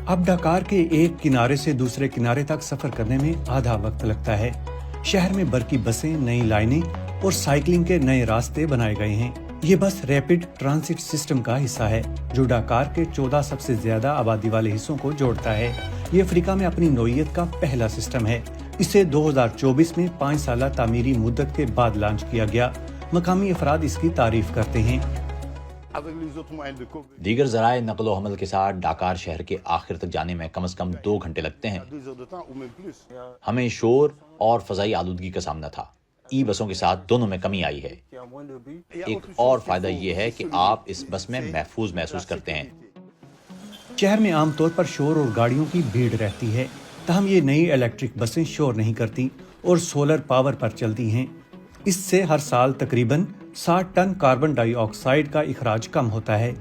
اب ڈاکار کے ایک کنارے سے دوسرے کنارے تک سفر کرنے میں آدھا وقت لگتا ہے۔ شہر میں برقی بسیں، نئی لائنیں اور سائیکلنگ کے نئے راستے بنائے گئے ہیں۔ یہ بس ریپڈ ٹرانزٹ سسٹم کا حصہ ہے جو ڈاکار کے 14 سب سے زیادہ آبادی والے حصوں کو جوڑتا ہے۔ یہ افریقہ میں اپنی نوعیت کا پہلا سسٹم ہے۔ اسے 2024 میں 5 سالہ تعمیری مدت کے بعد لانچ کیا گیا۔ مقامی افراد اس کی تعریف کرتے ہیں۔ دیگر ذرائع نقل و حمل کے ساتھ ڈاکار شہر کے آخر تک جانے میں کم از کم 2 گھنٹے لگتے ہیں۔ ہمیں شور اور فضائی آلودگی کا سامنا تھا۔ ای بسوں کے ساتھ دونوں میں کمی آئی ہے۔ ایک اور فائدہ یہ ہے کہ آپ اس بس میں محفوظ محسوس کرتے ہیں۔ شہر میں عام طور پر شور اور گاڑیوں کی بھیڑ رہتی ہے، تاہم یہ نئی الیکٹرک بسیں شور نہیں کرتی اور سولر پاور پر چلتی ہیں۔ اس سے ہر سال تقریباً 60 ٹن کاربن ڈائی آکسائیڈ کا اخراج کم ہوتا ہے۔